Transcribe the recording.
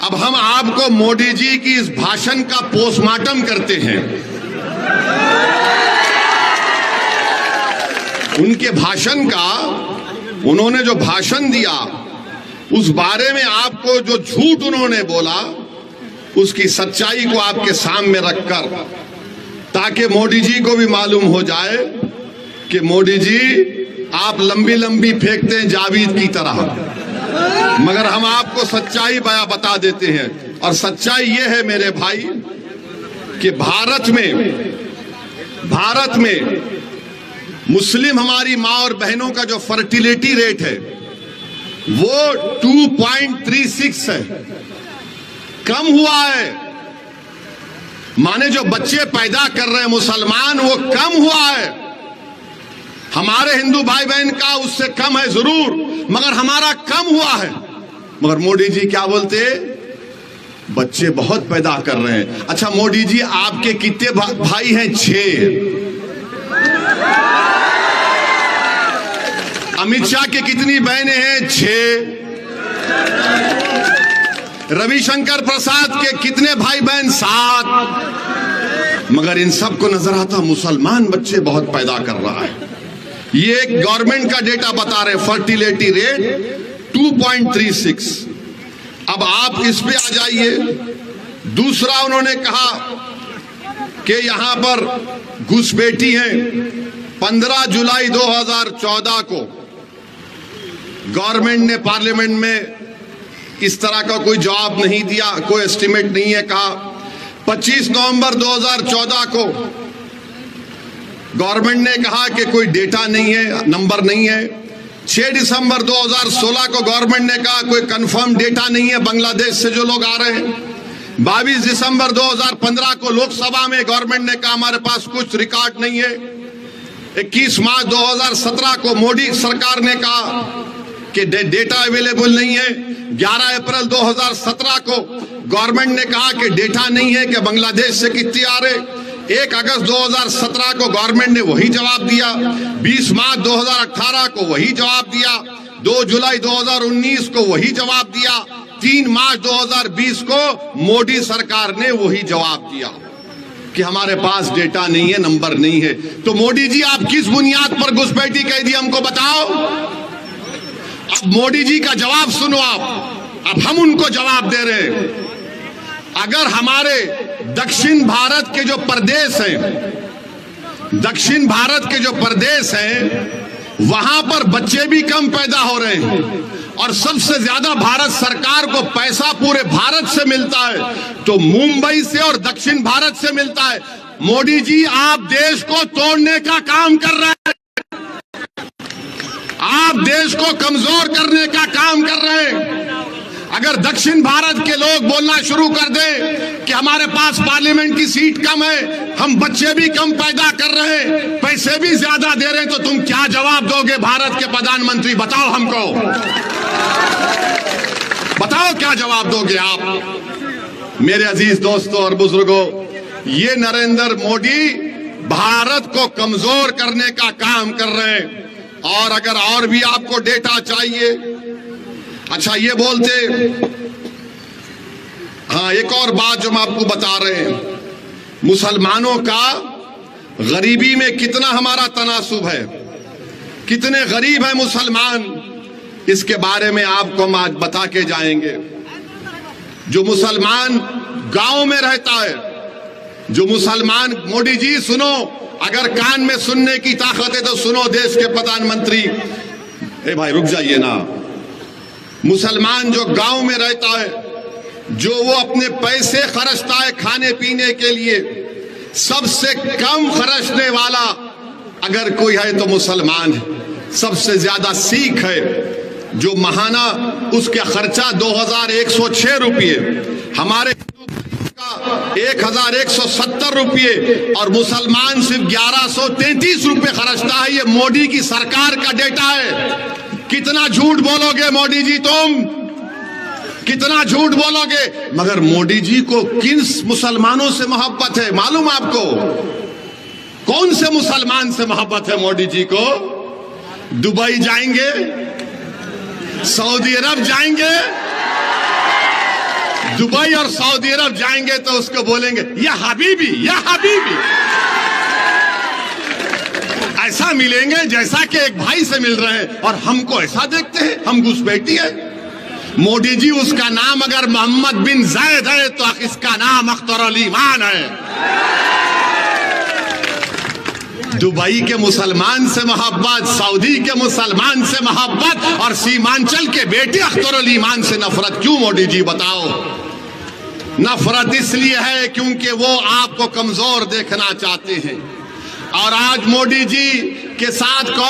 अब हम आपको मोदी जी की इस भाषण का पोस्टमार्टम करते हैं। उनके भाषण का, उन्होंने जो भाषण दिया उस बारे में आपको जो झूठ उन्होंने बोला उसकी सच्चाई को आपके सामने रखकर, ताकि मोदी जी को भी मालूम हो जाए कि मोदी जी आप लंबी लंबी फेंकते हैं जावेद की तरह, मगर हम आपको सच्चाई बता देते हैं। और सच्चाई ये है मेरे भाई कि भारत में मुस्लिम हमारी माँ और बहनों का जो फर्टिलिटी रेट है वो 2.36 है, कम हुआ है। माने जो बच्चे पैदा कर रहे हैं मुसलमान वो कम हुआ है। हमारे हिंदू भाई बहन का उससे कम है जरूर, मगर हमारा कम हुआ है। मगर मोदी जी क्या बोलते, बच्चे बहुत पैदा कर रहे हैं। अच्छा मोदी जी आपके कितने भाई हैं? 6। अमित शाह के कितनी बहनें हैं? 6। रविशंकर प्रसाद के कितने भाई बहन? 7। मगर इन सबको नजर आता मुसलमान बच्चे बहुत पैदा कर रहा है। ये एक गवर्नमेंट का डेटा बता रहे, फर्टिलिटी रेट 2.36। अब आप इस पे आ जाइए। दूसरा उन्होंने कहा कि यहां पर घुसपैठी हैं। 15 जुलाई 2014 को गवर्नमेंट ने पार्लियामेंट में इस तरह का कोई जवाब नहीं दिया, कोई एस्टिमेट नहीं है। कहा 25 नवंबर 2014 को गवर्नमेंट ने कहा कि कोई डेटा नहीं है, नंबर नहीं है। 6 दिसंबर 2016 को गवर्नमेंट ने कहा कोई कंफर्म डेटा नहीं है बांग्लादेश से जो लोग आ रहे हैं। 22 दिसंबर 2015 को लोकसभा में गवर्नमेंट ने कहा हमारे पास कुछ रिकॉर्ड नहीं है। 21 मार्च 2017 को मोदी सरकार ने कहा कि डेटा अवेलेबल नहीं है। 11 अप्रैल 2017 को गवर्नमेंट ने कहा कि डेटा नहीं है कि बांग्लादेश से कितने आ रहे। 1 अगस्त 2017 को गवर्नमेंट ने वही जवाब दिया। 20 मार्च 2018 को वही जवाब दिया। 2 जुलाई 2019 को वही जवाब दिया। 3 मार्च 2020 को मोदी सरकार ने वही जवाब दिया कि हमारे पास डेटा नहीं है, नंबर नहीं है। तो मोदी जी आप किस बुनियाद पर घुसपैठी कह दी हमको बताओ। अब मोदी जी का जवाब सुनो आप। अब हम उनको जवाब दे रहे हैं। अगर हमारे दक्षिण भारत के जो प्रदेश हैं, वहां पर बच्चे भी कम पैदा हो रहे हैं और सबसे ज्यादा भारत सरकार को पैसा पूरे भारत से मिलता है तो मुंबई से और दक्षिण भारत से मिलता है। मोदी जी आप देश को तोड़ने का काम कर रहे हैं, आप देश को कमजोर करने का काम कर रहे हैं। अगर दक्षिण भारत के लोग बोलना शुरू कर दें कि हमारे पास पार्लियामेंट की सीट कम है, हम बच्चे भी कम पैदा कर रहे हैं, पैसे भी ज्यादा दे रहे हैं, तो तुम क्या जवाब दोगे भारत के प्रधानमंत्री? बताओ हमको, बताओ क्या जवाब दोगे आप? मेरे अजीज दोस्तों और बुजुर्गों, ये नरेंद्र मोदी भारत को कमजोर करने का काम कर रहे हैं। और अगर और भी आपको डेटा चाहिए, अच्छा ये बोलते, हाँ एक और बात जो हम आपको बता रहे हैं, मुसलमानों का गरीबी में कितना हमारा तनासुब है, कितने गरीब है मुसलमान, इसके बारे में आपको हम आज बता के जाएंगे। जो मुसलमान गांव में रहता है, जो मुसलमान, मोदी जी सुनो, अगर कान में सुनने की ताकत है तो सुनो देश के प्रधानमंत्री। ए भाई रुक जाइए ना। मुसलमान जो गांव में रहता है, जो वो अपने पैसे खर्चता है खाने पीने के लिए, सबसे कम खर्चने वाला अगर कोई है तो मुसलमान है। सबसे ज्यादा सिख है, जो महाना उसका खर्चा 2106 रुपये, हमारे 1170 रुपये और मुसलमान सिर्फ 1133 रुपये खर्चता है। ये मोदी की सरकार का डेटा है। कितना झूठ बोलोगे मोदी जी, तुम कितना झूठ बोलोगे? मगर मोदी जी को किन मुसलमानों से मोहब्बत है मालूम आपको? कौन से मुसलमान से मोहब्बत है मोदी जी को? दुबई जाएंगे, सऊदी अरब जाएंगे, दुबई और सऊदी अरब जाएंगे तो उसको बोलेंगे या हबीबी, या हबीबी। ऐसा मिलेंगे जैसा कि एक भाई से मिल रहे हैं, और हमको ऐसा देखते हैं, हम घुसपैठी है। मोदी जी, उसका नाम अगर मोहम्मद बिन जायद है तो इसका नाम अख्तरुल ईमान है। दुबई के मुसलमान से मोहब्बत, सऊदी के मुसलमान से मोहब्बत, और सीमांचल के बेटे अख्तरुल ईमान से नफरत क्यों मोदी जी बताओ? नफरत इसलिए है क्योंकि वो आपको कमजोर देखना चाहते हैं। और आज मोदी जी के साथ कौन